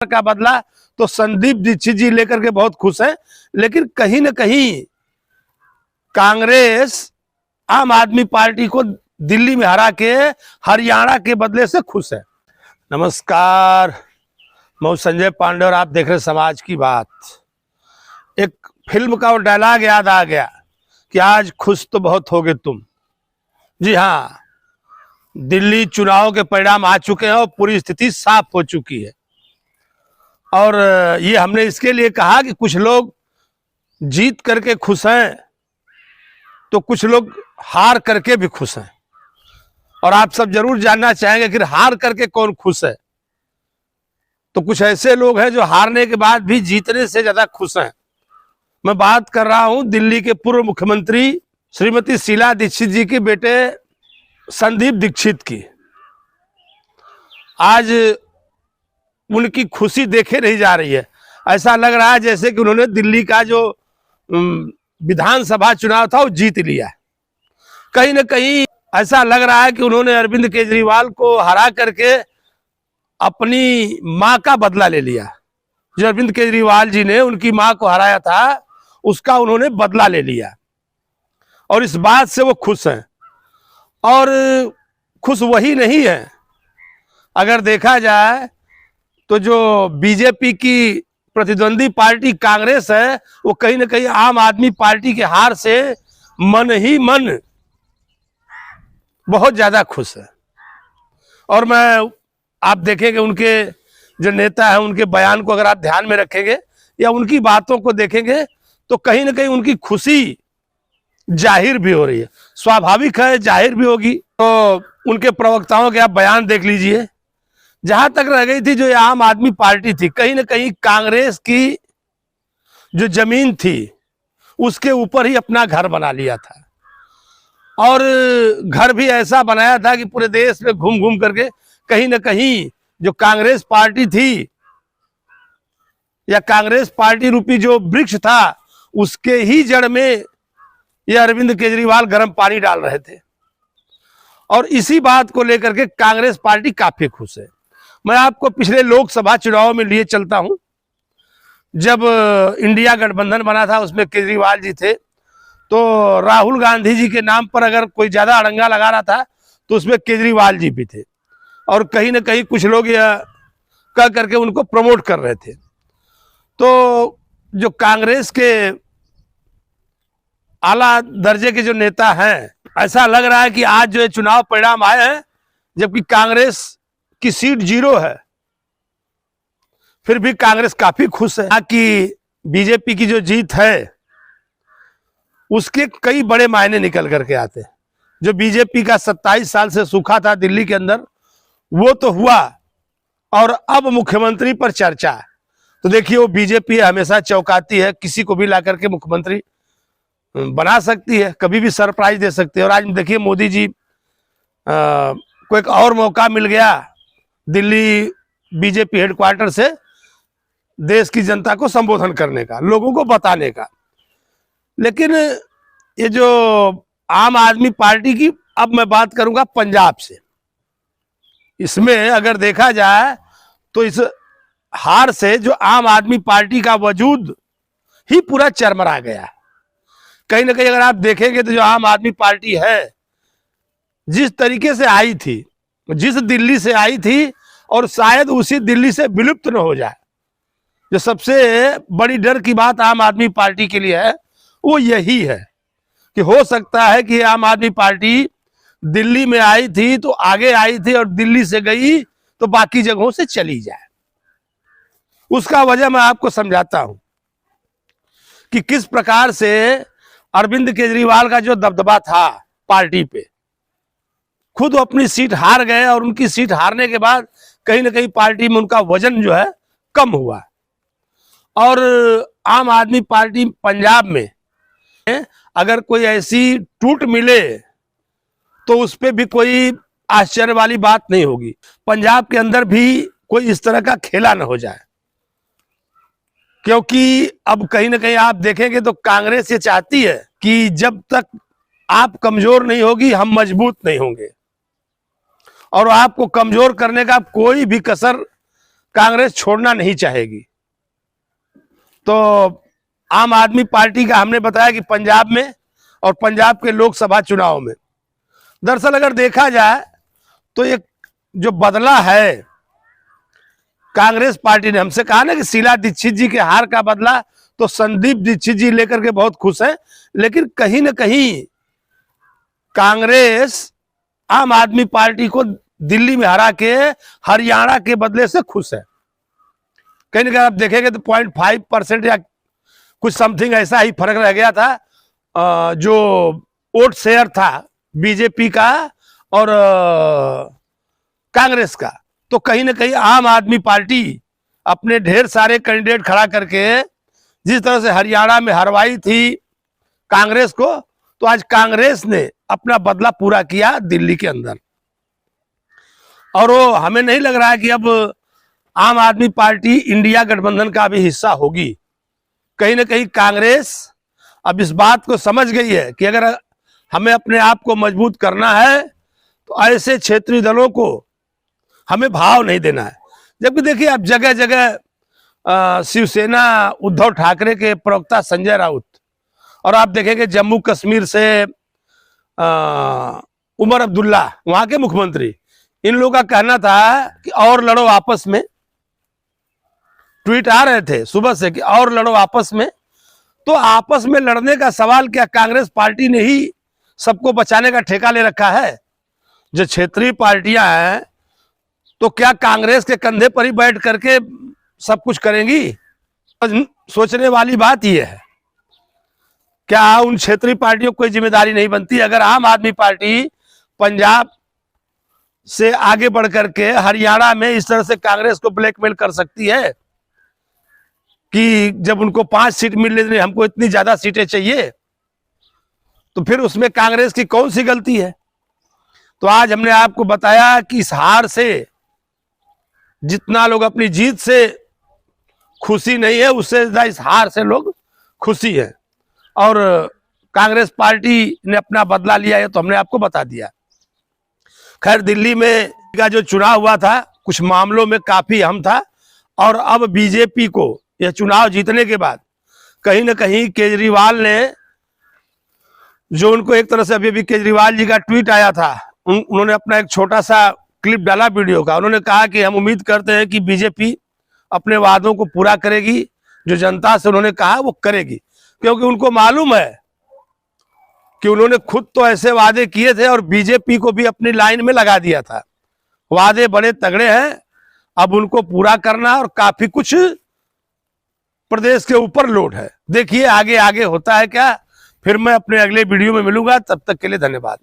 का बदला तो संदीप दीक्षित जी लेकर के बहुत खुश हैं, लेकिन कहीं ना कहीं कांग्रेस आम आदमी पार्टी को दिल्ली में हरा के हरियाणा के बदले से खुश है। नमस्कार, मैं संजय पांडे और आप देख रहे समाज की बात। एक फिल्म का वो डायलॉग याद आ गया कि आज खुश तो बहुत होगे तुम। जी हाँ, दिल्ली चुनाव के परिणाम आ चुके हैं और पूरी स्थिति साफ हो चुकी है। और ये हमने इसके लिए कहा कि कुछ लोग जीत करके खुश हैं तो कुछ लोग हार करके भी खुश हैं। और आप सब जरूर जानना चाहेंगे कि हार करके कौन खुश है। तो कुछ ऐसे लोग हैं जो हारने के बाद भी जीतने से ज्यादा खुश हैं। मैं बात कर रहा हूं दिल्ली के पूर्व मुख्यमंत्री श्रीमती शीला दीक्षित जी के बेटे संदीप दीक्षित की। आज उनकी खुशी देखे नहीं जा रही है। ऐसा लग रहा है जैसे कि उन्होंने दिल्ली का जो विधानसभा चुनाव था वो जीत लिया। कहीं ना कहीं ऐसा लग रहा है कि उन्होंने अरविंद केजरीवाल को हरा करके अपनी मां का बदला ले लिया। जो अरविंद केजरीवाल जी ने उनकी मां को हराया था उसका उन्होंने बदला ले लिया और इस बात से वो खुश हैं। और खुश वही नहीं है, अगर देखा जाए तो जो बीजेपी की प्रतिद्वंदी पार्टी कांग्रेस है वो कहीं ना कहीं आम आदमी पार्टी के हार से मन ही मन बहुत ज्यादा खुश है। और मैं आप देखेंगे उनके जो नेता है उनके बयान को अगर आप ध्यान में रखेंगे या उनकी बातों को देखेंगे तो कहीं ना कहीं उनकी खुशी जाहिर भी हो रही है। स्वाभाविक है, जाहिर भी होगी। तो उनके प्रवक्ताओं के आप बयान देख लीजिए। जहां तक रह गई थी जो ये आम आदमी पार्टी थी, कहीं ना कहीं कांग्रेस की जो जमीन थी उसके ऊपर ही अपना घर बना लिया था। और घर भी ऐसा बनाया था कि पूरे देश में घूम घूम करके कहीं ना कहीं जो कांग्रेस पार्टी थी या कांग्रेस पार्टी रूपी जो वृक्ष था उसके ही जड़ में ये अरविंद केजरीवाल गर्म पानी डाल रहे थे। और इसी बात को लेकर के कांग्रेस पार्टी काफी खुश है। मैं आपको पिछले लोकसभा चुनाव में लिए चलता हूं। जब इंडिया गठबंधन बना था उसमें केजरीवाल जी थे, तो राहुल गांधी जी के नाम पर अगर कोई ज्यादा अड़ंगा लगा रहा था तो उसमें केजरीवाल जी भी थे। और कहीं ना कहीं कुछ लोग यह कह करके उनको प्रमोट कर रहे थे। तो जो कांग्रेस के आला दर्जे के जो नेता हैं, ऐसा लग रहा है कि आज जो चुनाव परिणाम आए हैं जबकि कांग्रेस की सीट 0 है, फिर भी कांग्रेस काफी खुश है कि बीजेपी की जो जीत है उसके कई बड़े मायने निकल करके आते हैं। जो बीजेपी का 27 साल से सूखा था दिल्ली के अंदर वो तो हुआ और अब मुख्यमंत्री पर चर्चा है। तो देखिए वो बीजेपी हमेशा चौंकाती है, किसी को भी ला करके मुख्यमंत्री बना सकती है, कभी भी सरप्राइज दे सकती है। और आज देखिए मोदी जी को एक और मौका मिल गया दिल्ली बीजेपी हेडक्वार्टर से देश की जनता को संबोधन करने का, लोगों को बताने का। लेकिन ये जो आम आदमी पार्टी की, अब मैं बात करूंगा पंजाब से, इसमें अगर देखा जाए तो इस हार से जो आम आदमी पार्टी का वजूद ही पूरा चरमरा गया। कहीं ना कहीं अगर आप देखेंगे तो जो आम आदमी पार्टी है जिस तरीके से आई थी, जिस दिल्ली से आई थी, और शायद उसी दिल्ली से विलुप्त न हो जाए। जो सबसे बड़ी डर की बात आम आदमी पार्टी के लिए है वो यही है कि हो सकता है कि आम आदमी पार्टी दिल्ली में आई थी तो आगे आई थी और दिल्ली से गई तो बाकी जगहों से चली जाए। उसका वजह मैं आपको समझाता हूं कि किस प्रकार से अरविंद केजरीवाल का जो दबदबा था पार्टी पे, खुद अपनी सीट हार गए और उनकी सीट हारने के बाद कहीं ना कहीं पार्टी में उनका वजन जो है कम हुआ। और आम आदमी पार्टी पंजाब में अगर कोई ऐसी टूट मिले तो उस पर भी कोई आश्चर्य वाली बात नहीं होगी। पंजाब के अंदर भी कोई इस तरह का खेला न हो जाए, क्योंकि अब कहीं ना कहीं आप देखेंगे तो कांग्रेस ये चाहती है कि जब तक आप कमजोर नहीं होगी हम मजबूत नहीं होंगे। और आपको कमजोर करने का कोई भी कसर कांग्रेस छोड़ना नहीं चाहेगी। तो आम आदमी पार्टी का हमने बताया कि पंजाब में और पंजाब के लोकसभा चुनाव में दरअसल अगर देखा जाए तो एक जो बदला है कांग्रेस पार्टी ने, हमसे कहा ना कि शीला दीक्षित जी के हार का बदला तो संदीप दीक्षित जी लेकर के बहुत खुश हैं, लेकिन कहीं ना कहीं कांग्रेस आम आदमी पार्टी को दिल्ली में हरा के हरियाणा के बदले से खुश है। कहीं ना कहीं आप देखेंगे तो 0.5% या कुछ समथिंग ऐसा ही फर्क रह गया था जो वोट शेयर था बीजेपी का और कांग्रेस का। तो कहीं ना कहीं आम आदमी पार्टी अपने ढेर सारे कैंडिडेट खड़ा करके जिस तरह से हरियाणा में हरवाई थी कांग्रेस को, तो आज कांग्रेस ने अपना बदला पूरा किया दिल्ली के अंदर। और वो हमें नहीं लग रहा है कि अब आम आदमी पार्टी इंडिया गठबंधन का भी हिस्सा होगी। कहीं ना कहीं कांग्रेस अब इस बात को समझ गई है कि अगर हमें अपने आप को मजबूत करना है तो ऐसे क्षेत्रीय दलों को हमें भाव नहीं देना है। जबकि देखिए अब जगह जगह शिवसेना उद्धव ठाकरे के प्रवक्ता संजय राउत और आप देखेंगे जम्मू कश्मीर से उमर अब्दुल्ला वहां के मुख्यमंत्री, इन लोगों का कहना था कि और लड़ो आपस में। ट्वीट आ रहे थे सुबह से कि और लड़ो आपस में। तो आपस में लड़ने का सवाल क्या कांग्रेस पार्टी ने ही सबको बचाने का ठेका ले रखा है? जो क्षेत्रीय पार्टियां हैं तो क्या कांग्रेस के कंधे पर ही बैठ करके सब कुछ करेंगी? सोचने वाली बात यह है, क्या उन क्षेत्रीय पार्टियों को कोई जिम्मेदारी नहीं बनती? अगर आम आदमी पार्टी पंजाब से आगे बढ़ करके हरियाणा में इस तरह से कांग्रेस को ब्लैकमेल कर सकती है कि जब उनको 5 सीट मिल रही, हमको इतनी ज्यादा सीटें चाहिए, तो फिर उसमें कांग्रेस की कौन सी गलती है? तो आज हमने आपको बताया कि इस हार से जितना लोग अपनी जीत से खुशी नहीं है, उससे ज्यादा इस हार से लोग खुशी है। और कांग्रेस पार्टी ने अपना बदला लिया है तो हमने आपको बता दिया। खैर दिल्ली में का जो चुनाव हुआ था कुछ मामलों में काफी अहम था और अब बीजेपी को यह चुनाव जीतने के बाद कहीं ना कहीं केजरीवाल ने, जो उनको एक तरह से अभी केजरीवाल जी का ट्वीट आया था, उन्होंने अपना एक छोटा सा क्लिप डाला वीडियो का। उन्होंने कहा कि हम उम्मीद करते हैं कि बीजेपी अपने वादों को पूरा करेगी, जो जनता से उन्होंने कहा वो करेगी, क्योंकि उनको मालूम है कि उन्होंने खुद तो ऐसे वादे किए थे और बीजेपी को भी अपनी लाइन में लगा दिया था। वादे बड़े तगड़े हैं, अब उनको पूरा करना और काफी कुछ प्रदेश के ऊपर लोड है। देखिए आगे आगे होता है क्या। फिर मैं अपने अगले वीडियो में मिलूंगा, तब तक के लिए धन्यवाद।